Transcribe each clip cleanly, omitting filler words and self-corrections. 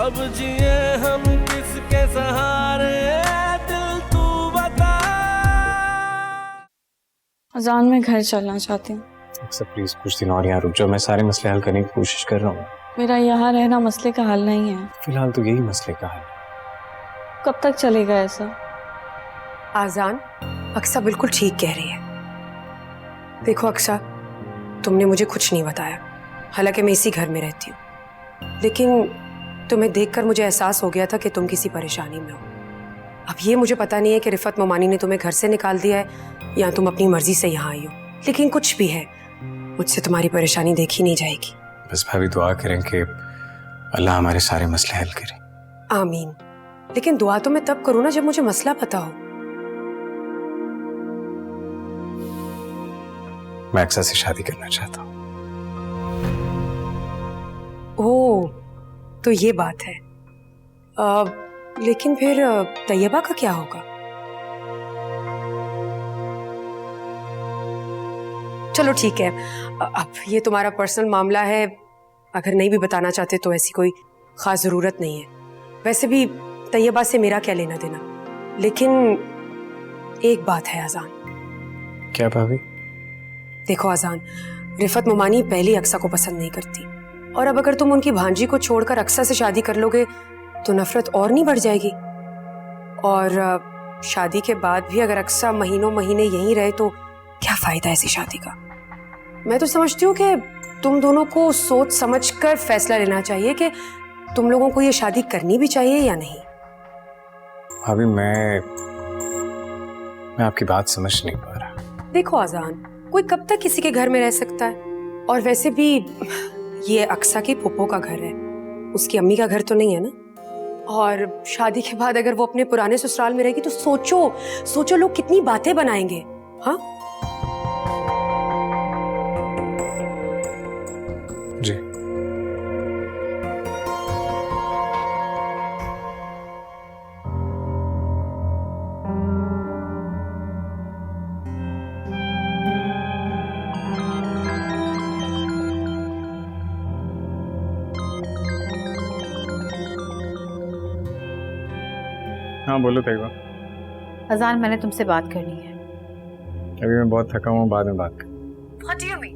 अब जिए हम किसके सहारे, दिल तू बता। अजान में घर चलना चाहती हूँ। अक्सर प्लीज कुछ दिन और यहाँ रुक जाओ, मैं सारे मसले हल करने की कोशिश कर रहा हूँ। मेरा यहाँ रहना मसले का हल नहीं है। फिलहाल तो यही मसले का हल है। कब तक चलेगा ऐसा? आजान, अक्सा बिल्कुल ठीक कह रही है। देखो अक्सा, तुमने मुझे कुछ नहीं बताया, हालांकि मैं इसी घर में रहती हूँ, लेकिन तुम्हें देखकर मुझे एहसास हो गया था कि तुम किसी परेशानी में हो। अब ये मुझे पता नहीं है कि रिफत मोमानी ने तुम्हें घर से निकाल दिया है या तुम अपनी मर्जी से यहाँ आई हो, लेकिन कुछ भी है, मुझसे तुम्हारी परेशानी देखी नहीं जाएगी। बस भाभी दुआ करें कि अल्लाह हमारे सारे मसले हल करे। आमीन। लेकिन दुआ तो मैं तब करूँ ना जब मुझे मसला पता हो। मैं अक्सा से शादी करना चाहता हूँ। ओह, तो ये बात है। लेकिन फिर तैयबा का क्या होगा? चलो ठीक है, अब ये तुम्हारा पर्सनल मामला है, अगर नहीं भी बताना चाहते तो ऐसी कोई खास जरूरत नहीं है। वैसे भी तैयबा से मेरा क्या लेना देना, लेकिन एक बात है आजान। क्या भाभी? देखो आजान, रिफत मोमानी पहली अक्सा को पसंद नहीं करती, और अब अगर तुम उनकी भांजी को छोड़कर अक्सा से शादी कर लोगे तो नफरत और नहीं बढ़ जाएगी। और शादी के बाद भी अगर अक्सा महीनों महीने यहीं रहे तो क्या फायदा ऐसी शादी का। मैं तो समझती हूँ कि तुम दोनों को सोच समझकर फैसला लेना चाहिए कि तुम लोगों को ये शादी करनी भी चाहिए या नहीं। भाभी मैं आपकी बात समझ नहीं पा रहा। देखो आजान, कोई कब तक किसी के घर में रह सकता है, और वैसे भी ये अक्सा की फुप्पो का घर है, उसकी अम्मी का घर तो नहीं है ना। और शादी के बाद अगर वो अपने पुराने ससुराल में रहेगी तो सोचो लोग कितनी बातें बनाएंगे। हाँ जी। हाँ बोलो तैयबा। अजान, मैंने तुमसे बात करनी है। अभी मैं बहुत थका हूँ, बाद में बात कर। What do you mean?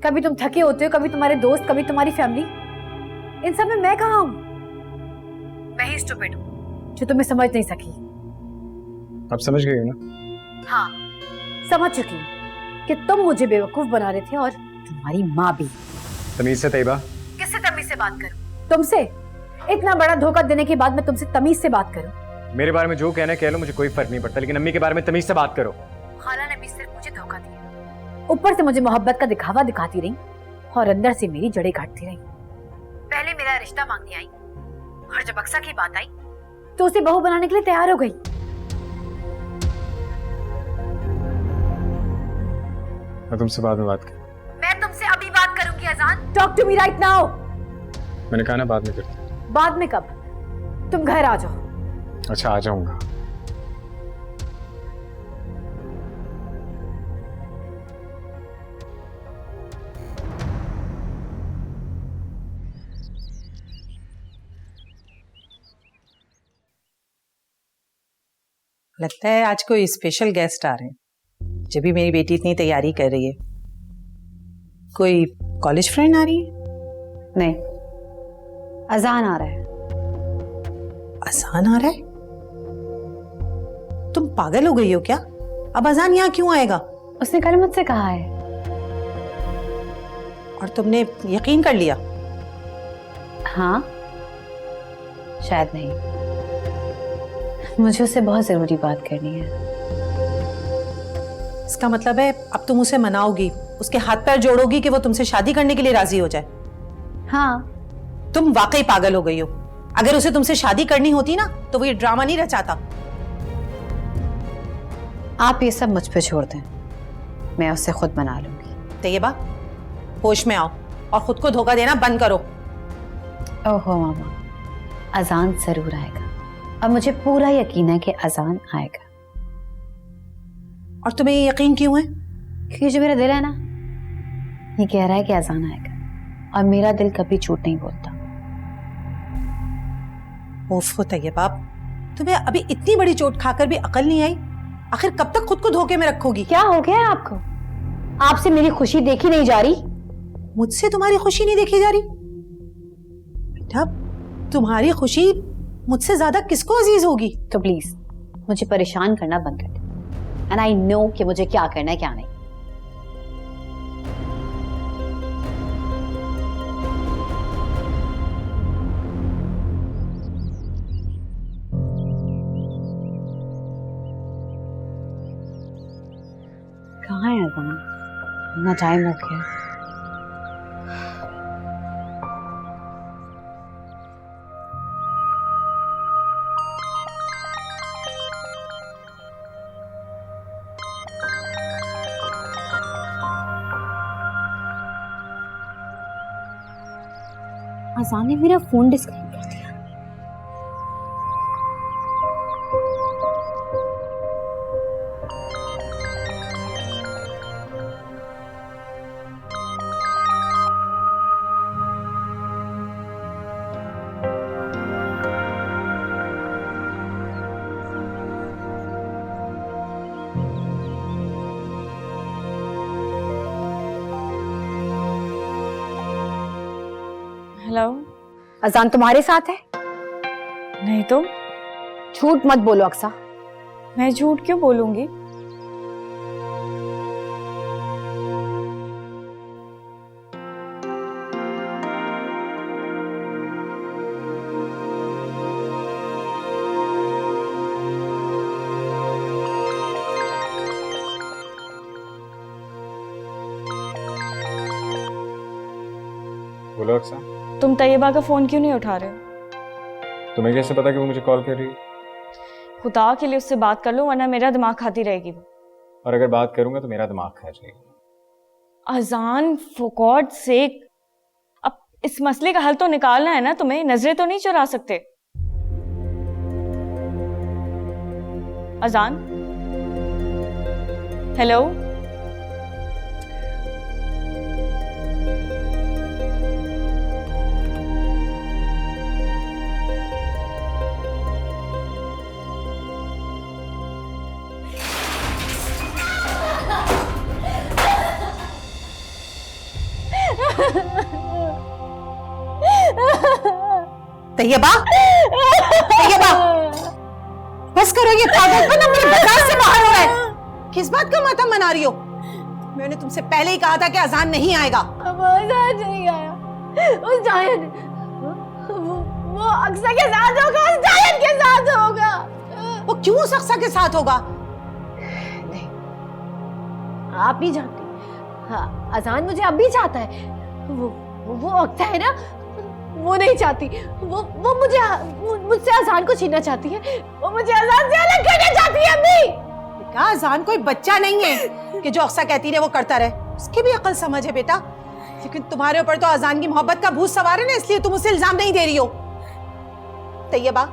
कभी तुम थके होते हो, कभी तुम्हारे दोस्त, कभी तुम्हारी फैमिली। इन सब में मैं कहाँ हूँ? मैं ही स्टूपिड हूँ जो तुम्हें समझ नहीं सकी। आप समझ गई हो ना? हाँ, समझ चुकी हूँ कि तुम मुझे बेवकूफ बना रहे थे, और तुम्हारी माँ भी। तमीज से तैयबा। किससे तमीज से बात करूँ? तुमसे? इतना बड़ा धोखा देने के बाद मैं तुमसे तमीज से बात करूँ? मेरे बारे में जो कहना कह लो, मुझे कोई फर्क नहीं पड़ता, लेकिन अम्मी के बारे में तमीज से बात करो। खाला ने भी सिर्फ मुझे धोखा दिया, ऊपर से मुझे मोहब्बत का दिखावा दिखाती रही और अंदर से मेरी जड़ें काटती रही। पहले मेरा रिश्ता मांगने आई, और जब अक्सा की बात आई तो उसे बहू बनाने के लिए तैयार हो गई। मैं तुमसे बाद में बात कर। मैं तुमसे अभी बात करूंगी अजान। Talk to me right now. मैंने कहा ना बाद में करते। बाद में कब? तुम घर आ जाओ। अच्छा, आ जाऊंगा। लगता है आज कोई स्पेशल गेस्ट आ रहे हैं, जब भी मेरी बेटी इतनी तैयारी कर रही है। कोई कॉलेज फ्रेंड आ रही है? नहीं, अजान आ रहा है। अजान आ रहा है? तुम पागल हो गई हो क्या? अब अजान यहाँ क्यों आएगा? उसने कल मुझसे कहा है। और तुमने यकीन कर लिया? हाँ, शायद नहीं। मुझे उससे बहुत जरूरी बात करनी है। इसका मतलब है अब तुम उसे मनाओगी, उसके हाथ पैर जोड़ोगी कि वो तुमसे शादी करने के लिए राजी हो जाए? हाँ। तुम वाकई पागल हो गई हो। अगर उसे तुमसे शादी करनी होती ना तो वो ये ड्रामा नहीं रचाता। आप ये सब मुझ पे छोड़ दें, मैं उससे खुद मना लूंगी। तैयबा, होश में आओ और खुद को धोखा देना बंद करो। ओहो मामा, अजान जरूर आएगा, और मुझे पूरा यकीन है कि अजान आएगा। और तुम्हें ये यकीन क्यों है? क्योंकि जो मेरा दिल है ना, ये कह रहा है कि अजान आएगा, और मेरा दिल कभी झूठ नहीं बोलता। ओफो तैयबा, तुम्हें अभी इतनी बड़ी चोट खाकर भी अकल नहीं आई? आखिर कब तक खुद को धोखे में रखोगी? क्या हो गया है आपको? आपसे मेरी खुशी देखी नहीं जा रही? मुझसे तुम्हारी खुशी नहीं देखी जा रही? बेटा, तुम्हारी खुशी मुझसे ज्यादा किसको अजीज होगी? तो प्लीज मुझे परेशान करना बंद कर दे। एंड आई नो कि मुझे क्या करना है क्या नहीं। कहाँ है अज़ान? इतना टाइम हो गया। अज़ान ने मेरा फोन डिस्कनेक्ट कर दिया। हेलो। अज़ान तुम्हारे साथ है? नहीं तो झूठ मत बोलो अक्सा। मैं झूठ क्यों बोलूंगी? बोलो अक्सा, तुम तैयबा का फोन क्यों नहीं उठा रहे हो? तुम्हें कैसे पता कि वो मुझे कॉल कर रही है? खुदा के लिए उससे बात कर लो, वरना मेरा दिमाग खाती रहेगी वो। और अगर बात करूंगा तो मेरा दिमाग खा जाएगा। अज़ान, फॉर गॉड सेक, अब इस मसले का हल तो निकालना है ना तुम्हें, नजरें तो नहीं चुरा सकते। अज़ान, हेलो। तैयबा, तैयबा, बस करो, ये पागलपन ना मेरे बर्दाश्त से बाहर हो रहा है। किस बात का मातम मना रही हो? मैंने तुमसे पहले ही कहा था कि अज़ान नहीं आएगा। अब अज़ान नहीं आया। उस जायन वो अक्सा के साथ होगा, उस जायन के साथ होगा। वो क्यों उस अक्सा के साथ होगा? नहीं, आप नहीं जानती। हाँ, अज़ान मुझे अब भी चाहता है। वो अक्सा है ना, वो नहीं चाहती। वो मुझसे अज़ान को छीनना चाहती है। वो मुझे अज़ान से अलग करना चाहती है अम्मी। बेटा, अज़ान कोई बच्चा नहीं है कि जो अक्सा कहती रहे वो करता रहे। उसकी भी अकल समझ है बेटा। लेकिन तुम्हारे ऊपर तो अज़ान की मोहब्बत का भूत सवार है ना, इसलिए तुम उसे इल्जाम नहीं दे रही हो। तैयबा,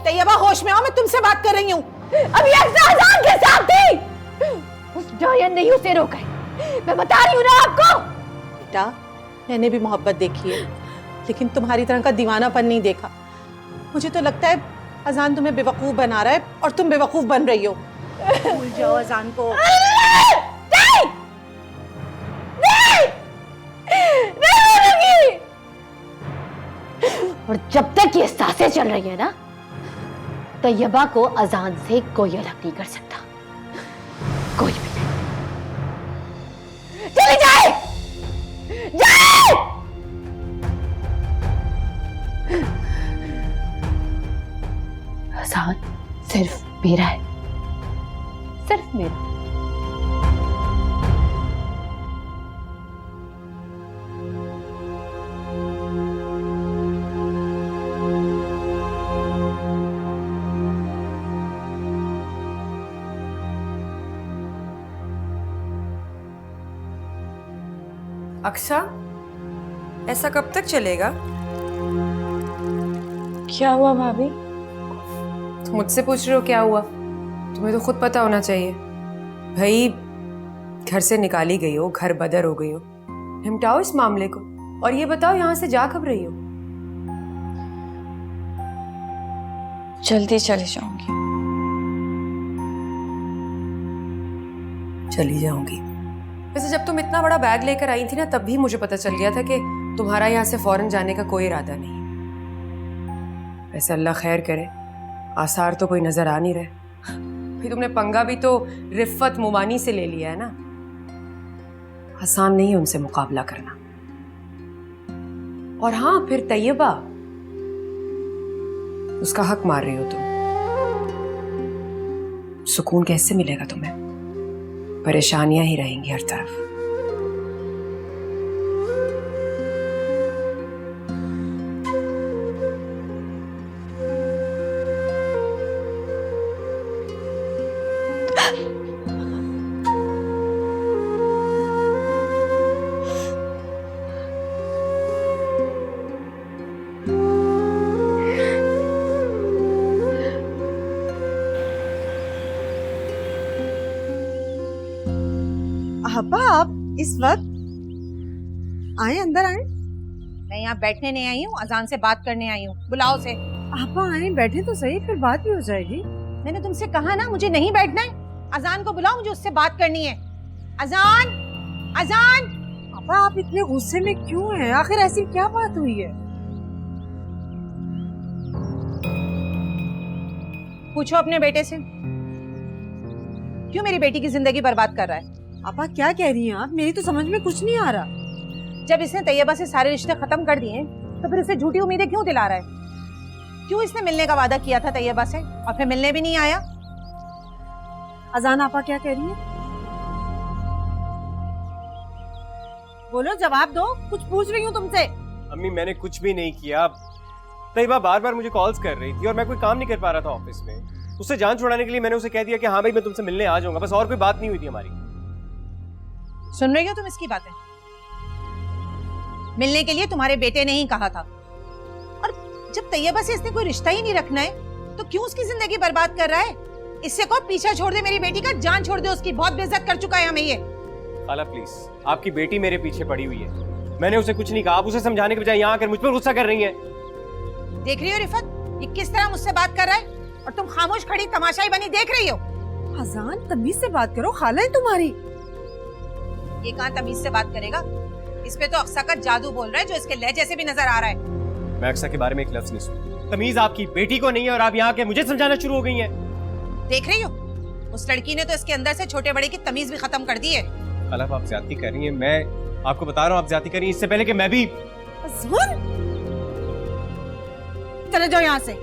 तैयबा, होश में आओ, मैं तुमसे बात कर रही हूँ। अभी अक्सा अज़ान के साथ थी। उस जायन ने उसे रोका है। मैं बता रही हूँ ना आपको। बेटा, मैंने भी मोहब्बत देखी है, लेकिन तुम्हारी तरह का दीवानापन नहीं देखा। मुझे तो लगता है अज़ान तुम्हें बेवकूफ बना रहा है और तुम बेवकूफ बन रही हो। भूल जाओ अज़ान को। नहीं, नहीं, नहीं बोलूंगी। और जब तक ये सांसें चल रही है ना, तैयबा को अज़ान से कोई अलग नहीं कर सकता, कोई भी नहीं। चली जाए, जाए। अज़ान सिर्फ मेरा है, सिर्फ मेरा। अक्सा, ऐसा कब तक चलेगा? क्या हुआ भाभी? तुम मुझसे पूछ रहे हो क्या हुआ? तुम्हें तो खुद पता होना चाहिए। भाई, घर से निकाली गई हो, घर बदर हो गई हो, निपटाओ इस मामले को। और ये बताओ, यहाँ से जा कब रही हो? जल्दी चली जाऊंगी। चली जाऊंगी? वैसे जब तुम इतना बड़ा बैग लेकर आई थी ना, तब भी मुझे पता चल गया था कि तुम्हारा यहाँ से फौरन जाने का कोई इरादा नहीं है। वैसे अल्लाह खैर करे, आसार तो कोई नजर आ नहीं रहे। फिर तुमने पंगा भी तो रिफत मुमानी से ले लिया है ना। आसान नहीं है उनसे मुकाबला करना। और हाँ, फिर तैयबा, उसका हक मार रही हो तुम। सुकून कैसे मिलेगा तुम्हें? परेशानियां ही रहेंगी हर तरफ। अब्बा, आप इस वक्त आए, अंदर आए। मैं यहाँ बैठने नहीं आई हूँ, अजान से बात करने आई हूँ। बुलाओ से। अब्बा आए, बैठे तो सही, फिर बात भी हो जाएगी। मैंने तुमसे कहा ना, मुझे नहीं बैठना है। अजान को बुलाओ, मुझे उससे बात करनी है। अजान, अजान। अब्बा आप इतने गुस्से में क्यों हैं? आखिर ऐसी क्या बात हुई है? पूछो अपने बेटे से, क्यों मेरी बेटी की जिंदगी बर्बाद कर रहा है? अब्बा क्या कह रही हैं आप? मेरी तो समझ में कुछ नहीं आ रहा। जब इसने तैयबा से सारे रिश्ते खत्म कर दिए, तो फिर इसे झूठी उम्मीदें क्यों दिला रहा है? क्यों इसने मिलने का वादा किया था तैयबा से और फिर मिलने भी नहीं आया? अजान आपा क्या कह रही है? बोलो, जवाब दो, कुछ पूछ रही हूँ तुमसे। अम्मी मैंने कुछ भी नहीं किया। तैयबा बार बार मुझे कॉल्स कर रही थी और मैं कोई काम नहीं कर पा रहा था ऑफिस में। उससे जान छुड़ाने के लिए मैंने उसे कह दिया कि हाँ भाई मैं तुमसे मिलने आ जाऊंगा, बस और कोई बात नहीं हुई थी हमारी। सुन रही हो तुम इसकी बातें? मिलने के लिए तुम्हारे बेटे ने ही कहा था, और जब तैयबा से इसने कोई रिश्ता ही नहीं रखना है, तो क्यों उसकी जिंदगी बर्बाद कर रहा है? इससे को पीछा छोड़ दे मेरी बेटी का, जान छोड़ दे उसकी। बहुत बेइज्जत कर चुका है हमें ये। खाला प्लीज, आपकी बेटी मेरे पीछे पड़ी हुई है। मैंने उसे कुछ नहीं कहा, आप उसे समझाने के बजाय यहाँ आकर मुझ पर गुस्सा कर रही हैं। देख रही हो रिफत, ये किस तरह मुझसे बात कर रहा है, और तुम खामोश खड़ी तमाशाई बनी देख रही हो। अजान तमीज से बात करो, खाला है तुम्हारी। ये कहाँ तमीज से बात करेगा? इस पे तो अक्सा का जादू बोल रहा है, जो इसके लहजे से भी नजर आ रहा है। मैं अक्सा के बारे में एक लफ्ज नहीं सुनी। तमीज आपकी बेटी को नहीं है और आप यहाँ के मुझे समझाना शुरू हो गई हैं। देख रही हो, उस लड़की ने तो इसके अंदर से छोटे बड़े की तमीज भी खत्म कर दी है। खाला आप ज्यादती कर रही हैं, मैं आपको बता रहा हूँ आप ज्यादती कर रही हैं, इससे पहले कि मैं भी। चले जाओ यहाँ से,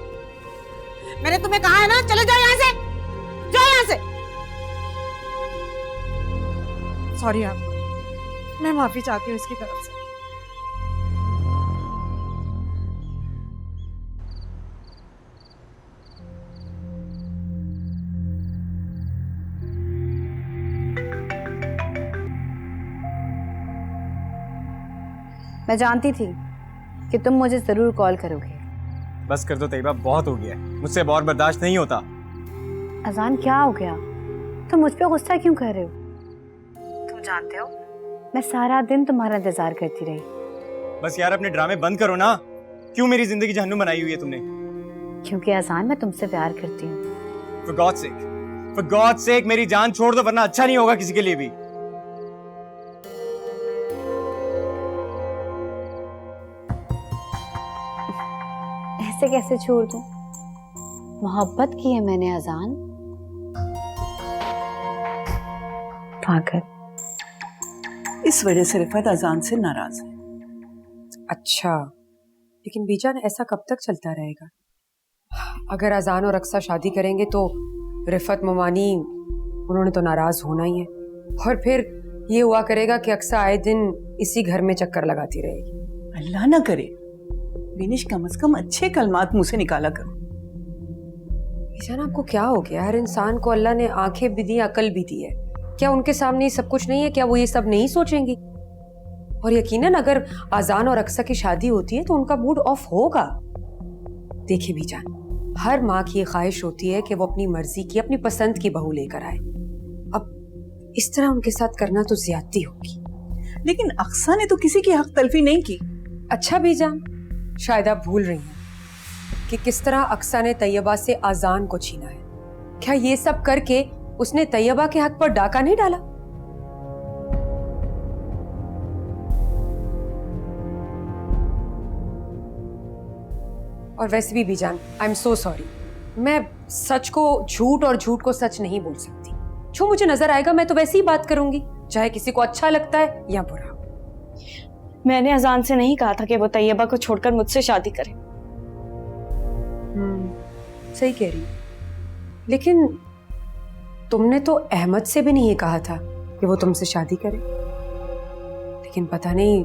मैंने तुम्हें कहा है ना, चले जाओ यहाँ से, जाओ यहाँ से। सॉरी आप, मैं माफी चाहती हूँ इसकी तरफ से। मैं जानती थी कि तुम मुझे जरूर कॉल करोगे। बस कर दो तैयबा, बहुत हो गया है, मुझसे अब और बर्दाश्त नहीं होता। अजान क्या हो गया? तुम मुझ पे गुस्सा क्यों कर रहे हो? तुम जानते हो मैं सारा दिन तुम्हारा इंतजार करती रही। बस यार अपने ड्रामे बंद करो ना। क्यों मेरी जिंदगी जहन्नुम बनाई हुई है तुमने? क्योंकि अजान मैं तुमसे प्यार करती हूँ। For God's sake मेरी जान छोड़ दो, वरना अच्छा नहीं होगा किसी के लिए भी। ऐसे कैसे छोड़ दूं? मोहब्बत की है मैंने अजान। पागल। इस वजह से रिफत अजान से नाराज है। अच्छा, लेकिन बीजान ऐसा कब तक चलता रहेगा? अगर अजान और अक्सा शादी करेंगे तो रिफत मुमानी, उन्होंने तो नाराज होना ही है। और फिर ये हुआ करेगा कि अक्सा आए दिन इसी घर में चक्कर लगाती रहेगी। अल्लाह ना करे, बिनिश कम से कम अच्छे कलमात मुंह से निकाला करो। बीजान आपको क्या हो गया? हर इंसान को अल्लाह ने आंखें भी दी, अकल भी दी है। क्या उनके सामने सब कुछ नहीं है? क्या वो ये सब नहीं सोचेंगी? और यकीनन अगर अजान और अक्सा की शादी होती है तो उनका मूड ऑफ होगा। देखिए बीजान, हर माँ की ये ख्वाहिश होती है कि वो अपनी मर्जी की, अपनी पसंद की बहू लेकर आए। अब इस तरह उनके साथ करना तो ज्यादती होगी। लेकिन अक्सा ने तो किसी की हक तलफी नहीं की। अच्छा बीजान, शायद आप भूल रही हैं कि किस तरह अक्सा ने तैयबा से आजान को छीना है। क्या ये सब करके उसने तैयबा के हक पर डाका नहीं डाला? और वैसे भी बीजान, आई एम सो सॉरी, मैं सच को झूठ और झूठ को सच नहीं बोल सकती। जो मुझे नजर आएगा मैं तो वैसे ही बात करूंगी, चाहे किसी को अच्छा लगता है या बुरा। मैंने अजान से नहीं कहा था कि वो तैयबा को छोड़कर मुझसे शादी करे। सही कह रही, लेकिन तुमने तो अहमद से भी नहीं कहा था कि वो तुमसे शादी करे। लेकिन पता नहीं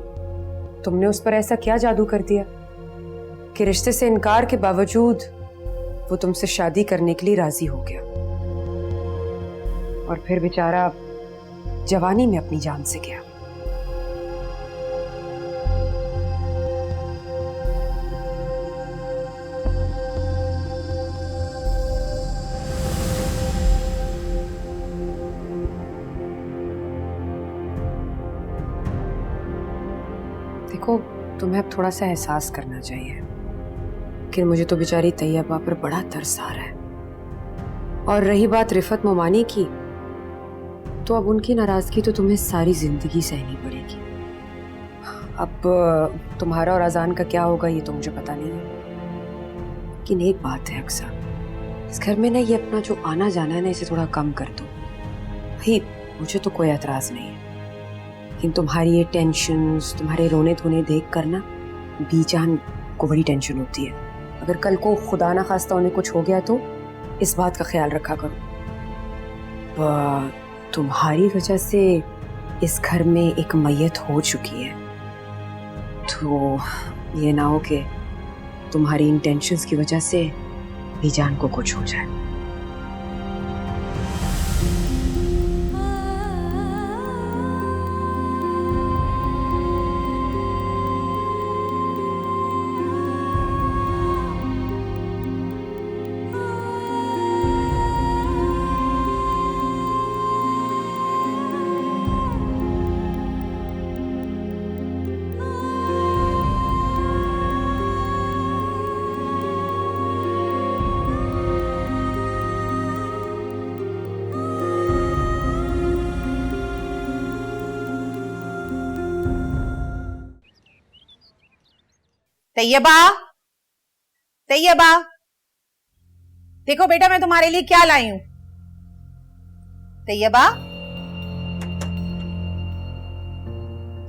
तुमने उस पर ऐसा क्या जादू कर दिया कि रिश्ते से इनकार के बावजूद वो तुमसे शादी करने के लिए राजी हो गया। और फिर बेचारा जवानी में अपनी जान से गया। देखो, तुम्हें अब थोड़ा सा एहसास करना चाहिए, लेकिन मुझे तो बेचारी तैयबा पर बड़ा तरस आ रहा है। और रही बात रिफत मोमानी की, तो अब उनकी नाराजगी तो तुम्हें सारी जिंदगी सहनी पड़ेगी। अब तुम्हारा और अजान का क्या होगा ये तो मुझे पता नहीं है, लेकिन एक बात है अक्सा, इस घर में ना ये अपना जो आना जाना है ना, इसे थोड़ा कम कर दो। भाई मुझे तो कोई एतराज नहीं है, लेकिन तुम्हारी ये टेंशन्स, तुम्हारे रोने धोने देख कर ना बीजान को बड़ी टेंशन होती है। अगर कल को खुदा ना खास्ता उन्हें कुछ हो गया तो इस बात का ख्याल रखा करो। तुम्हारी वजह से इस घर में एक मैयत हो चुकी है, तो ये ना हो कि तुम्हारी इन टेंशन्स की वजह से बीजान को कुछ हो जाए। तैयबा, तैयबा, देखो बेटा मैं तुम्हारे लिए क्या लाई हूं। तैयबा,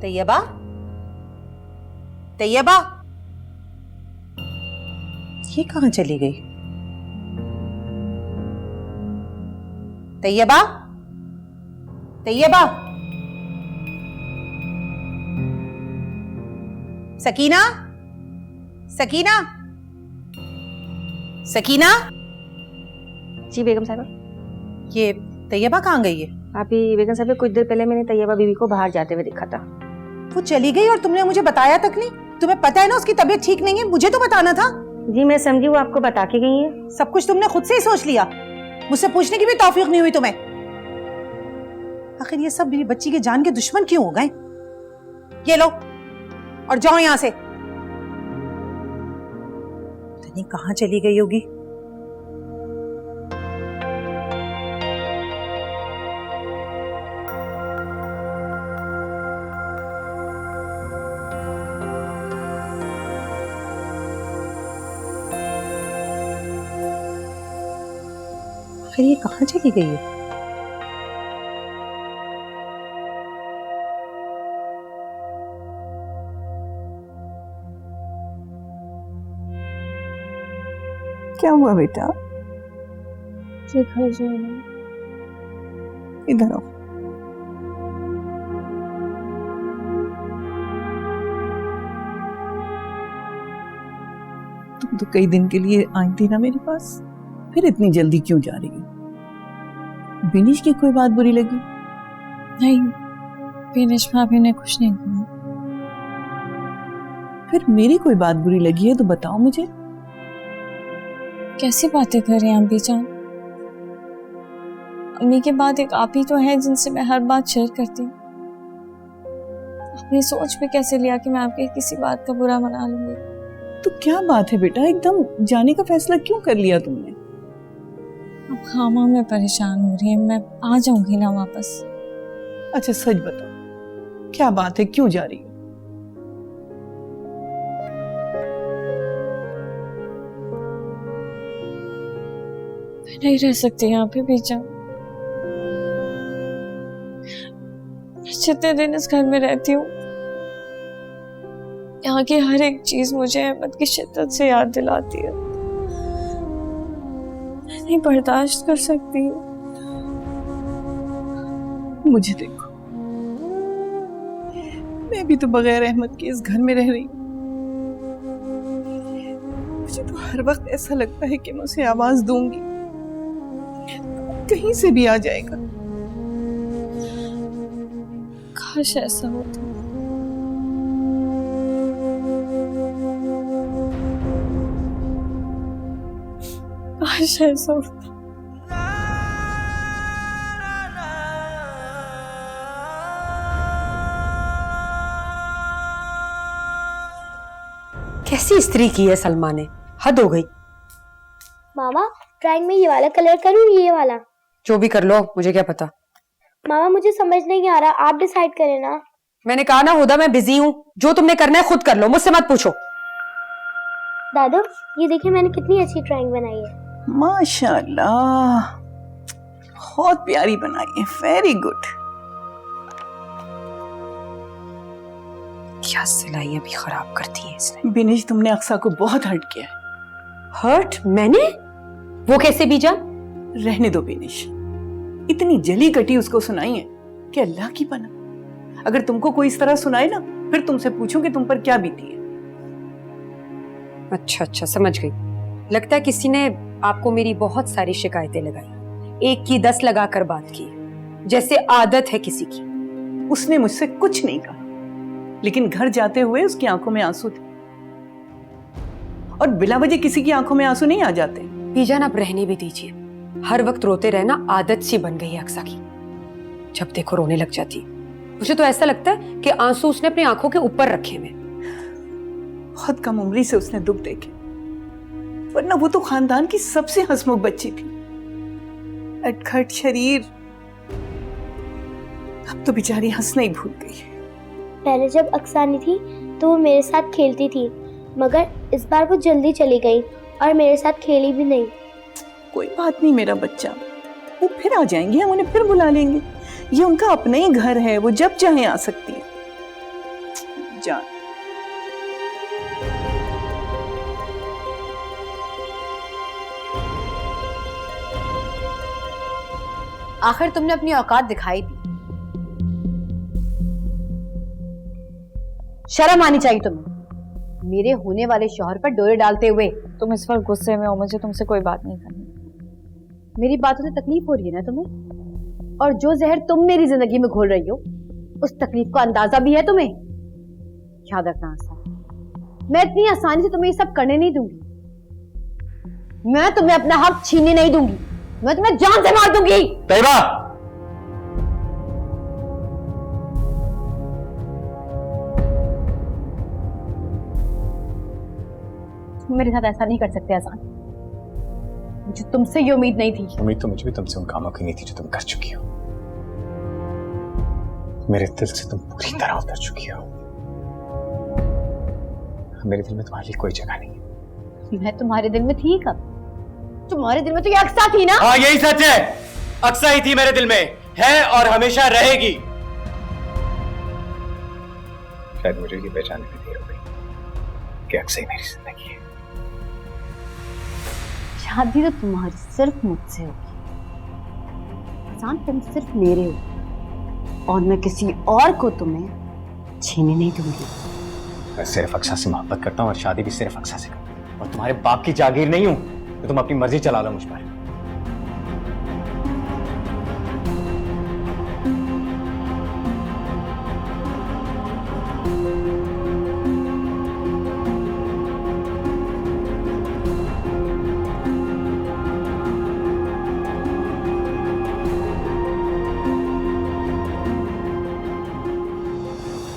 तैयबा, तैयबा, ये कहां चली गई? तैयबा, तैयबा, सकीना, सकीना, सकीना। जी बेगम साहबा। ये तैयबा कहाँ गई है? आप ही बेगम साहबा, कुछ देर पहले मैंने तैयबा बीवी को बाहर जाते हुए देखा था। वो चली गई और तुमने मुझे बताया तक नहीं? तुम्हें पता है ना उसकी तबीयत ठीक नहीं है, मुझे तो बताना था। जी मैं समझी, वो आपको बता के गई है। सब कुछ तुमने खुद से ही सोच लिया, मुझसे पूछने की भी तौफीक नहीं हुई तुम्हें। आखिर ये सब मेरी बच्ची के जान के दुश्मन क्यों हो गए? ये लो और जाओ यहां से। पता नहीं कहां चली गई होगी। आखिर ये कहां चली गई है? क्या हुआ बेटा? इधर आओ। तुम तो कई दिन के लिए आई थी ना मेरे पास, फिर इतनी जल्दी क्यों जा रही हो? बिनिश की कोई बात बुरी लगी? नहीं, बिनिश भाभी ने कुछ नहीं कहा। फिर मेरी कोई बात बुरी लगी है तो बताओ मुझे। कैसी बातें कर रहे हैं अम्मी जान? अम्मी के बाद एक आप ही तो हैं जिनसे मैं हर बात शेयर करती हूँ। आपने सोच भी कैसे लिया कि मैं आपके किसी बात का बुरा मना लूंगी? तो क्या बात है बेटा, एकदम जाने का फैसला क्यों कर लिया तुमने? अब खामा मैं परेशान हो रही है, मैं आ जाऊंगी ना वापस। अच्छा सच बताओ, क्या बात है, क्यों जा रही हो? मैं नहीं रह सकती यहाँ पे बीजा। जितने दिन इस घर में रहती हूँ, यहाँ की हर एक चीज मुझे अहमद की शिद्दत से याद दिलाती है। मैं नहीं बर्दाश्त कर सकती। मुझे देखो, मैं भी तो बगैर अहमद के इस घर में रह रही हूँ। मुझे तो हर वक्त ऐसा लगता है कि मैं उसे आवाज दूंगी, कहीं से भी आ जाएगा। काश ऐसा होता। काश ऐसा होता। कैसी स्त्री की है सलमा ने, हद हो गई। मामा ड्राइंग में ये वाला कलर करूं ये वाला? जो भी कर लो, मुझे क्या पता। मामा मुझे समझ नहीं आ रहा, आप डिसाइड करें ना। मैंने कहा ना हुदा, मैं बिजी हूँ, जो तुमने करना है खुद कर लो, मुझसे मत पूछो। दादू ये देखिए मैंने कितनी अच्छी ड्राइंग बनाई है। माशाल्लाह, बहुत प्यारी बनाई है, वेरी गुड। क्या सिलाई अभी खराब करती है इसने। बिनिश, तुमने अक्सा को बहुत हर्ट किया है। हर्ट मैंने? वो कैसे बीजा? रहने दो बिनिश, इतनी जली कटी उसको सुनाई है कि अल्लाह की पनाह। अगर तुमको कोई इस तरह सुनाए ना, फिर तुमसे पूछूं कि तुम पर क्या बीती है। अच्छा समझ गई। लगता है किसी ने आपको मेरी बहुत सारी शिकायतें लगाई, एक की 10 लगाकर बात की, जैसे आदत है किसी की। उसने मुझसे कुछ नहीं कहा, लेकिन घर जाते हुए उसकी आंखों में आंसू थे, और बिला वजह किसी की आंखों में आंसू नहीं आ जाते। बीजान अब रहने भी दीजिए, हर वक्त रोते रहना आदत सी बन गई है अक्सा की। जब देखो रोने लग जाती है। मुझे तो ऐसा लगता है कि आंसू उसने अपनी आंखों के ऊपर रखे हुए। बहुत कम उम्री से उसने दुख देखे, वरना वो तो खानदान की सबसे हंसमुख बच्ची थी। अटखट शरीर, अब तो बेचारी हंसना ही भूल गई। पहले जब अक्सानी थी तो वो मेरे साथ खेलती थी, मगर इस बार वो जल्दी चली गई और मेरे साथ खेली भी नहीं। कोई बात नहीं मेरा बच्चा, वो फिर आ जाएंगे, हम उन्हें फिर बुला लेंगे। ये उनका अपना ही घर है, वो जब चाहे आ सकती है। जान, आखिर तुमने अपनी औकात दिखाई दी। शर्म आनी चाहिए तुम्हें, मेरे होने वाले शौहर पर डोरे डालते हुए। तुम इस वक्त गुस्से में हो, मुझे तुमसे कोई बात नहीं करनी। मेरी बातों से तकलीफ हो रही है ना तुम्हें? और जो जहर तुम मेरी जिंदगी में घोल रही हो, उस तकलीफ का अंदाजा भी है तुम्हें? याद रखना आसान, मैं इतनी आसानी से तुम्हें ये सब करने नहीं दूंगी। मैं तुम्हें अपना हक छीनने नहीं दूंगी, मैं तुम्हें जान से मार दूंगी। तैयबा, मेरे साथ ऐसा नहीं कर सकते आसान, मुझे तुमसे ये उम्मीद नहीं थी। उम्मीद तो मुझे भी तुमसे उन कामों की नहीं थी जो तुम कर चुकी हो। मेरे दिल से तुम पूरी तरह उतर चुकी हो। मेरे दिल में तुम्हारे लिए कोई जगह नहीं है। मैं तुम्हारे दिल में थी कब? तुम्हारे दिल में तो ये अक्सा थी ना। हाँ यही सच है, अक्सा ही थी मेरे दिल में, है और हमेशा रहेगी। शायद मुझे ये पहचानने में देर हो गई कि अक्सा ही मेरी जिंदगी है। शादी तो तुम्हारी सिर्फ मुझसे होगी आसान, तुम सिर्फ मेरे हो और मैं किसी और को तुम्हें छीने नहीं दूंगी। मैं सिर्फ अक्सा से मोहब्बत करता हूँ और शादी भी सिर्फ अक्सा से करता हूँ, और तुम्हारे बाप की जागीर नहीं हूं तो तुम अपनी मर्जी चला लो मुझ पर।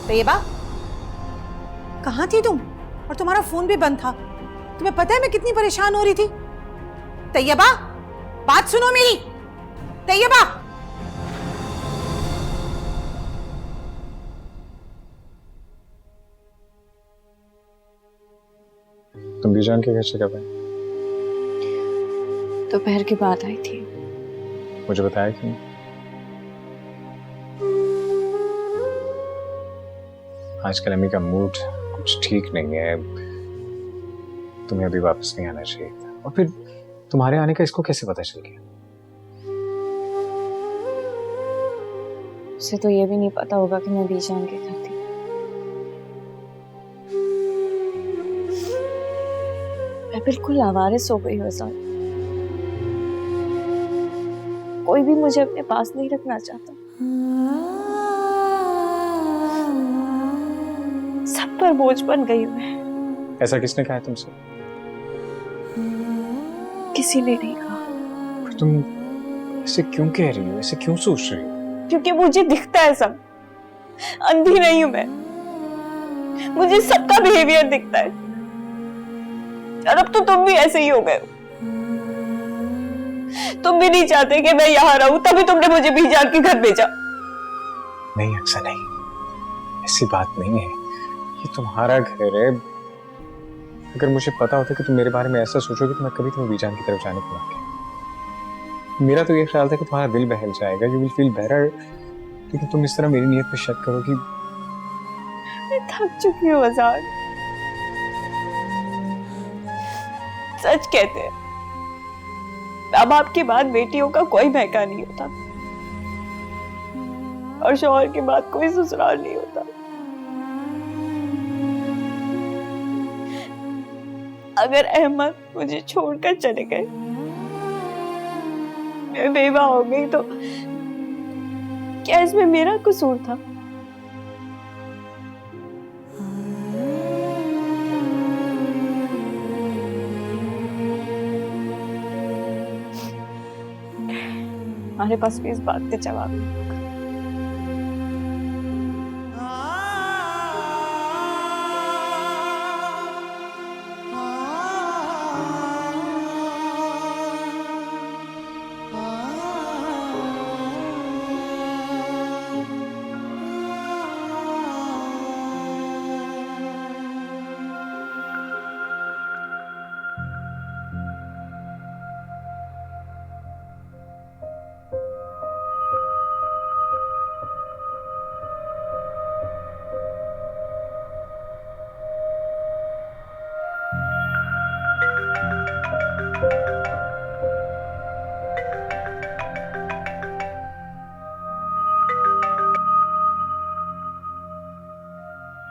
तैयबा, कहाँ थी तुम? और तुम्हारा फोन भी बंद था। तुम्हें पता है मैं कितनी परेशान हो रही थी। तैयबा, बात सुनो मेरी। तैयबा, तुम बीजान के घर से कब आए? दोपहर के बाद आई थी। मुझे बताया क्यों? आजकल अम्मी का मूड कुछ ठीक नहीं है, तुम्हें अभी वापस नहीं आना चाहिए था। और फिर तुम्हारे आने का इसको कैसे पता चल गया? उसे तो ये भी नहीं पता होगा कि मैं बीजान के घर थी। मैं बिल्कुल आवारिस हो गई हूँ अज़ान। कोई भी मुझे अपने पास नहीं रखना चाहता। सब पर बोझ बन गई हूँ मैं। ऐसा किसने कहा है तुमसे? किसी ने नहीं कहा। फिर तुम ऐसे क्यों कह रही हो, ऐसे क्यों सोच रही हो? क्योंकि मुझे दिखता है सब। अंधी नहीं हूं मैं, मुझे सबका बिहेवियर दिखता है। और अब तो तुम भी ऐसे ही हो गए हो। तुम भी नहीं चाहते कि मैं यहाँ रहूं, तभी तुमने मुझे बीजान के घर भेजा। नहीं अक्सा, नहीं, ऐसी बात नहीं है। ये तुम्हारा घर है। अगर मुझे पता होता कि तुम मेरे बारे में ऐसा सोचोगे तो मैं कभी तुम्हें बीजान की तरफ जाने को ना कहता। मेरा तो ये ख्याल था कि तुम्हारा दिल बहल जाएगा, यू विल फील बेटर, लेकिन तुम इस तरह मेरी नीयत पे शक करोगी। मैं थक चुकी हूँ अज़ान। सच कहते हैं, माँ बाप के बाद बेटियों का कोई महका नहीं होता, और शौहर के बाद कोई ससुराल नहीं होता। अगर अहमद मुझे छोड़कर चले गए, मैं बेवा हो गई, तो क्या इसमें मेरा कसूर था? हमारे पास भी इस बात का जवाब नहीं होगा।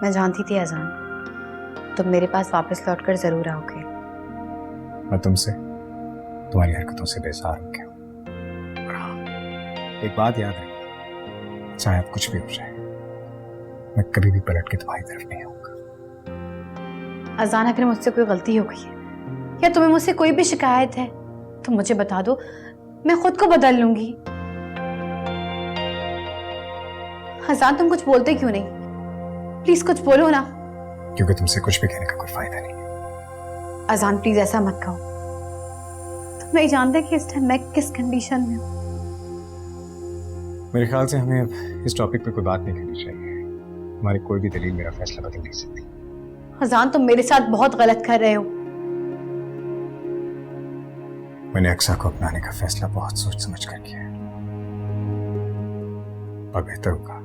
मैं जानती थी अजान, तुम मेरे पास वापस लौटकर जरूर आओगे। मैं तुमसे, तुम्हारी हरकतों से बेजार हो गया हूं। और हाँ, एक बात याद रखना, चाहे अब कुछ भी हो जाए, मैं कभी भी पलट के तुम्हारी तरफ नहीं आऊंगा। अजान, अगर मुझसे कोई गलती हो गई है या तुम्हें मुझसे कोई भी शिकायत है तो मुझे बता दो, मैं खुद को बदल लूंगी। अजान, तुम कुछ बोलते क्यों नहीं? प्लीज कुछ बोलो ना। क्योंकि तुमसे कुछ भी कहने का कोई फायदा नहीं। अजान, प्लीज ऐसा मत कहो। तुम नहीं जानते कि इस टाइम मैं किस कंडीशन में हूँ। मेरे ख्याल से हमें अब इस टॉपिक पे कोई बात नहीं करनी चाहिए। हमारी कोई भी दलील मेरा फैसला बदल नहीं सकती। अजान, तुम मेरे साथ बहुत गलत कर रहे हो। मैंने अक्सा को अपनाने का फैसला बहुत सोच समझ कर किया है, और बेहतर होगा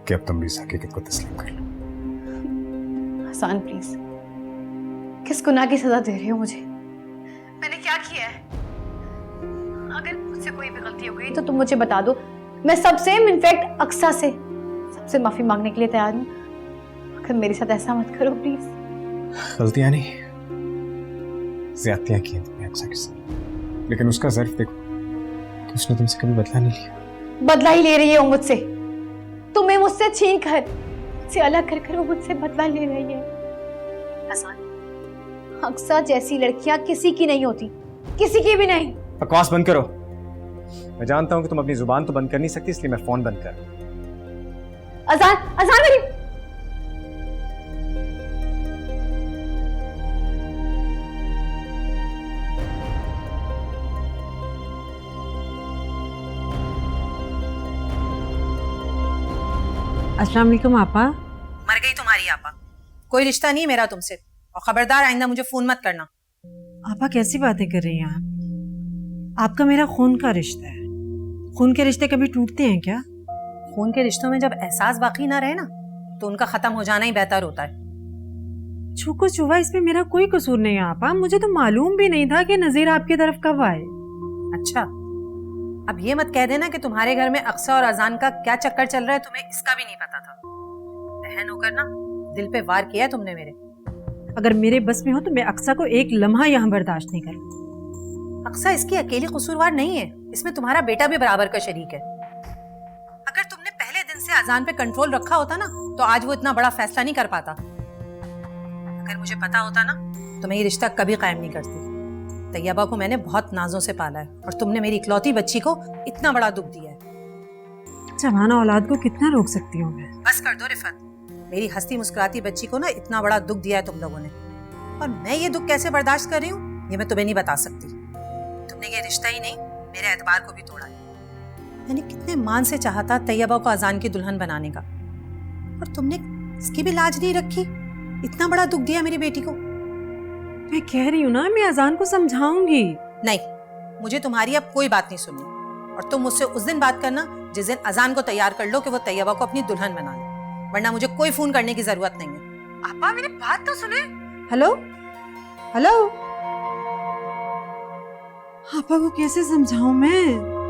कि अब तुम भी इस हकीकत को तस्लीम कर लो। अजान, प्लीज, किस गुनाह की सजा दे रहे हो मुझे? मैंने क्या किया है? अगर मुझसे कोई भी गलती हो गई तो तुम मुझे बता दो। मैं सबसे, इनफैक्ट अक्सा से, सबसे माफी मांगने के लिए तैयार हूँ। अगर मेरे साथ ऐसा मत करो प्लीज। गलतियां नहीं, ज्यादतियां की हैं तुमने अक्सा के साथ, लेकिन उसका ज़र्फ देखो कि उसने तुमसे कभी बदला नहीं लिया। बदला ही ले रही है वो मुझसे। तुम्हें मुझसे छीन कर, मुझसे अलग कर कर वो मुझसे बदला ले रही है। अजान, अक्सा जैसी लड़कियां किसी की नहीं होती, किसी की भी नहीं। बकवास बंद करो। मैं जानता हूं कि तुम अपनी जुबान तो बंद कर नहीं सकती, इसलिए मैं फोन बंद कर। अजान, अजान, मेरी अस्सलाम वालेकुम आपा। मर गई तुम्हारी आपा। कोई रिश्ता नहीं मेरा तुमसे, और खबरदार आइंदा मुझे फोन मत करना। आपा कैसी बातें कर रही हैं आप? आपका मेरा खून का रिश्ता है। खून के रिश्ते कभी टूटते हैं क्या? खून के रिश्तों में जब एहसास बाकी ना रहे ना, तो उनका खत्म हो जाना ही बेहतर होता है। जो कुछ हुआ इसमें मेरा कोई कसूर नहीं है आपा। मुझे तो मालूम भी नहीं था कि नजीर आपकी तरफ कब आए। अच्छा, अब ये मत कह देना कि तुम्हारे घर में अक्सा और अजान का क्या चक्कर चल रहा है तुम्हें इसका भी नहीं पता था। बहन होकर ना दिल पे वार किया है तुमने मेरे। अगर मेरे बस में हो तो मैं अक्सा को एक लम्हा यहाँ बर्दाश्त नहीं करूँ। अक्सा इसकी अकेली कसूरवार नहीं है, इसमें तुम्हारा बेटा भी बराबर का शरीक है। अगर तुमने पहले दिन से अजान पे कंट्रोल रखा होता ना, तो आज वो इतना बड़ा फैसला नहीं कर पाता। अगर मुझे पता होता ना, तो मैं ये रिश्ता कभी कायम नहीं करती। तैयबा को मैंने बहुत नाजों से पाला है, और तुमने मेरी इकलौती बच्ची को इतना बड़ा दुख दिया है। जवाना औलाद को कितना रोक सकती हूँ मैं? बस कर दो रिफत, मेरी हंसती मुस्कुराती बच्ची को ना इतना बड़ा दुख दिया है तुम लोगों ने, और मैं ये दुख कैसे बर्दाश्त कर रही हूँ ये मैं तुम्हें नहीं बता सकती। तुमने ये रिश्ता ही नहीं, मेरे एतबार को भी तोड़ा है। मैंने कितने मान से चाहा था तैयबा को अजान की दुल्हन बनाने का, और तुमने इसकी भी लाज नहीं रखी, इतना बड़ा दुख दिया मेरी बेटी को। मैं कह रही हूँ ना, मैं अजान को समझाऊंगी। नहीं, मुझे तुम्हारी अब कोई बात नहीं सुननी, और तुम मुझसे उस दिन बात करना जिस दिन अजान को तैयार कर लो कि वो तैयबा को अपनी दुल्हन बना ले, वरना मुझे कोई फोन करने की जरूरत नहीं है। आपा मेरी बात तो सुने। हेलो हेलो, आपा को कैसे समझाऊं मैं?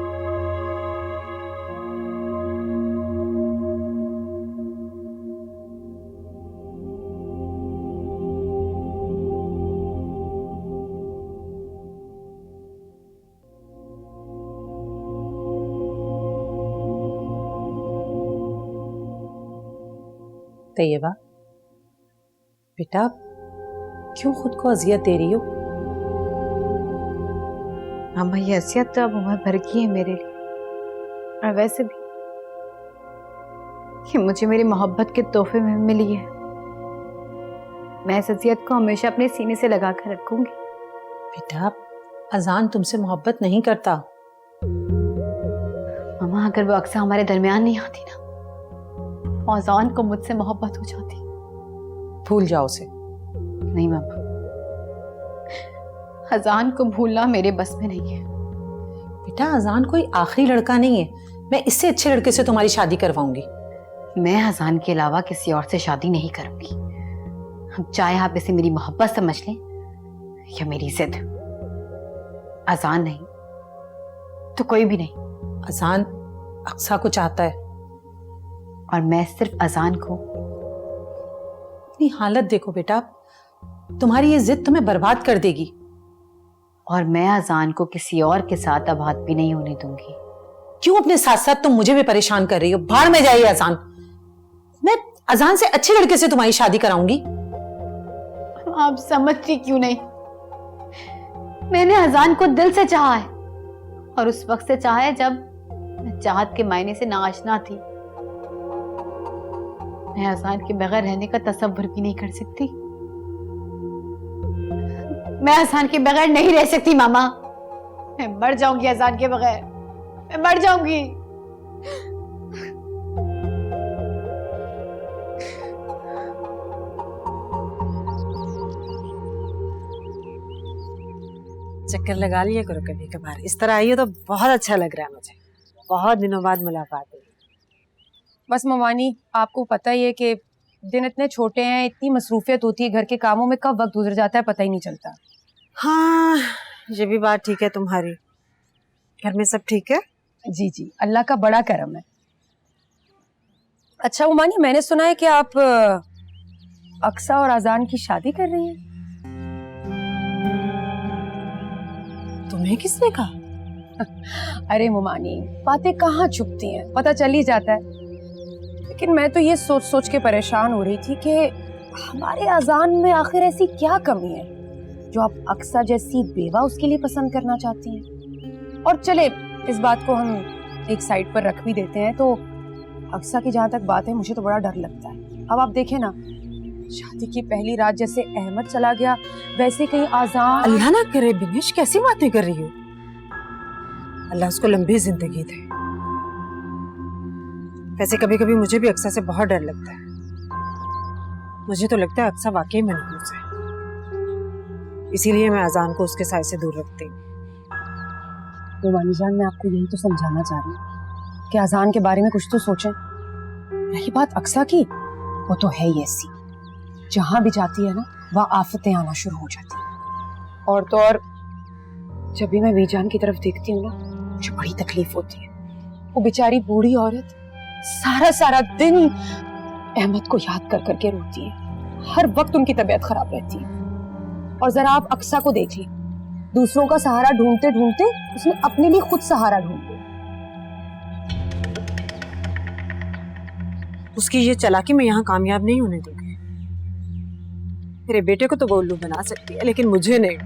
तैयबा बेटा, क्यों खुद को अजियत दे रही हो? मामा, ये असियत तो अब उम्र भर की है मेरे लिए, और वैसे भी ये मुझे मेरी मोहब्बत के तोहफे में मिली है। मैं इस असियत को हमेशा अपने सीने से लगा कर रखूंगी। बेटा, अजान तुमसे मोहब्बत नहीं करता। मामा, अगर वो अक्सर हमारे दरमियान नहीं आती ना, अजान को मुझसे मोहब्बत हो जाती। भूल जाओ उसे। नहीं मामा, अजान को भूलना मेरे बस में नहीं है। बेटा, अजान कोई आखिरी लड़का नहीं है, मैं इससे अच्छे लड़के से तुम्हारी शादी करवाऊंगी। मैं अजान के अलावा किसी और से शादी नहीं करूंगी। अब चाहे आप इसे मेरी मोहब्बत समझ लें या मेरी जिद, अजान नहीं तो कोई भी नहीं। अजान अक्सा को चाहता है, और मैं सिर्फ अजान को। अपनी हालत देखो बेटा, तुम्हारी ये जिद तुम्हें बर्बाद कर देगी। और मैं अजान को किसी और के साथ अब हाथ भी नहीं होने दूंगी। क्यों अपने साथ साथ तुम मुझे भी परेशान कर रही हो? भाड़ में जाइए अजान। मैं अजान से अच्छे लड़के से तुम्हारी शादी कराऊंगी। आप समझती क्यों नहीं? मैंने अजान को दिल से चाहा है, और उस वक्त से चाहा है जब मैं चाहत के मायने से नाआशना थी। मैं अजान के बगैर रहने का तसव्वुर भी नहीं कर सकती। मैं अजान के बगैर नहीं रह सकती मामा। मैं मर जाऊंगी अजान के बगैर, मैं मर जाऊंगी। चक्कर लगा लिया करो कभी कभार, इस तरह आई हो तो बहुत अच्छा लग रहा है मुझे। बहुत दिनों बाद मुलाकात हुई। बस ममानी, आपको पता ही है कि दिन इतने छोटे हैं, इतनी मसरूफियत होती है घर के कामों में, कब वक्त गुजर जाता है पता ही नहीं चलता। हाँ, ये भी बात ठीक है तुम्हारी। घर में सब ठीक है? जी जी, अल्लाह का बड़ा करम है। अच्छा ममानी, मैंने सुना है कि आप अक्सा और अजान की शादी कर रही हैं। तुम्हें किसने कहा? अरे ममानी, बातें कहाँ छुपती हैं, पता चल ही जाता है। लेकिन मैं तो ये सोच सोच के परेशान हो रही थी कि हमारे अजान में आखिर ऐसी क्या कमी है जो आप अक्सा जैसी बेवा उसके लिए पसंद करना चाहती हैं। और चले, इस बात को हम एक साइड पर रख भी देते हैं, तो अक्सा की जहाँ तक बात है, मुझे तो बड़ा डर लगता है। अब आप देखें ना, शादी की पहली रात जैसे अहमद चला गया, वैसे कहीं अजान। अल्लाह ना करे बिनिश, कैसी बातें कर रही हो? अल्लाह उसको लंबी जिंदगी दे। वैसे कभी कभी मुझे भी अक्सा से बहुत डर लगता है। मुझे तो लगता है अक्सा वाकई मनहूस है, इसीलिए मैं अजान को उसके साय से दूर रखती हूँ। रोमानी जान, मैं आपको यही तो समझाना चाह रही हूँ कि अजान के बारे में कुछ तो सोचें। रही बात अक्सा की, वो तो है ही ऐसी, जहां भी जाती है ना वह आफतें आना शुरू हो जाती है। और तो और जब भी मैं बीजान की तरफ देखती हूँ ना, मुझे बड़ी तकलीफ होती है। वो बेचारी बूढ़ी औरत सारा सारा दिन अहमद को याद कर करके रोती है, हर वक्त उनकी तबीयत खराब रहती है। और जरा आप अक्सा को देख लें, दूसरों का सहारा ढूंढते ढूंढते उसने अपने लिए खुद सहारा ढूंढ लिया। उसकी ये चालाकी मैं यहाँ कामयाब नहीं होने दूंगी। मेरे बेटे को तो वो उल्लू बना सकती है, लेकिन मुझे नहीं।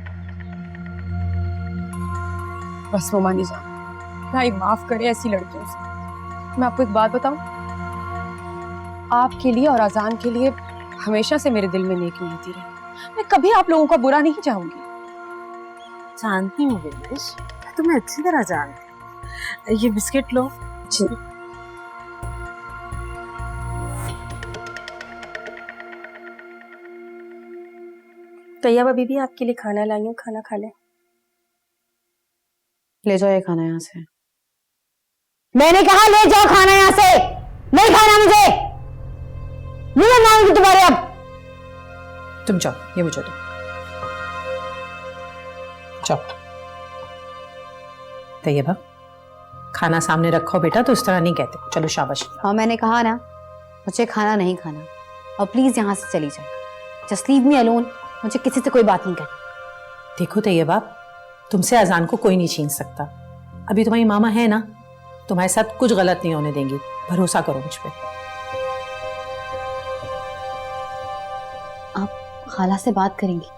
बस रोमानी जान, भाई माफ करे ऐसी लड़कियों से। मैं आपको एक बात बताऊं, आपके लिए और अजान के लिए हमेशा से मेरे दिल में नेक नियति रही। मैं कभी आप लोगों का बुरा नहीं चाहूंगी। जानती हूँ विनेश, तुम्हें अच्छी तरह जानती हूँ। ये बिस्किट लो। जी। तैयबा बीबी आपके लिए खाना लाई हूँ, खाना खा ले। ले जाओ ये खाना यहाँ से। मैंने कहा ले जाओ खाना यहाँ से, नहीं खाना मुझे, नहीं मांगूंगी तुम्हारे। अब तुम जाओ, ये मुझे दो। जाओ। तैयबा, खाना सामने रखो बेटा, तो इस तरह नहीं कहते। चलो शाबाश। हाँ मैंने कहा ना, मुझे खाना नहीं खाना, और प्लीज यहाँ से चली जाए। जस्ट लीव मी अलोन, मुझे किसी से कोई बात नहीं करनी। देखो तैयबा, तुमसे अजान को कोई नहीं छीन सकता। अभी तुम्हारी मामा है ना, तुम्हारे साथ कुछ गलत नहीं होने देंगी, भरोसा करो मुझ पे। आप खाला से बात करेंगी?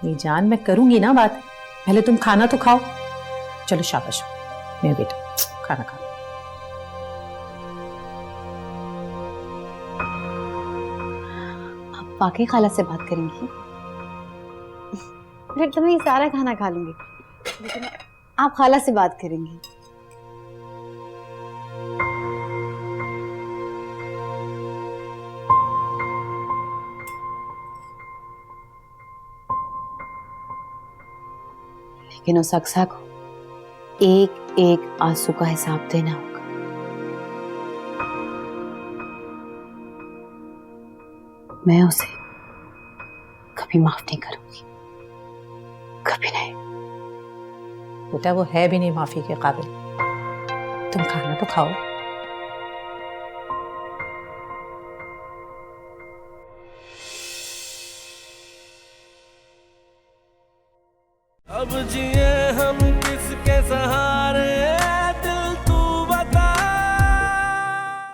नहीं जान, मैं करूंगी ना बात, पहले तुम खाना तो खाओ। चलो शाबाश मेरे बेटा, खाना खाओ। आप वाकई खाला से बात करेंगी? फिर तो मैं ये सारा खाना खा लूंगी, लेकिन आप खाला से बात करेंगी? लेकिन उस अक्सा को एक एक आंसू का हिसाब देना होगा। मैं उसे कभी माफ नहीं करूंगी, कभी नहीं। बेटा वो है भी नहीं माफी के काबिल। तुम खाना तो खाओ। अब जिए हम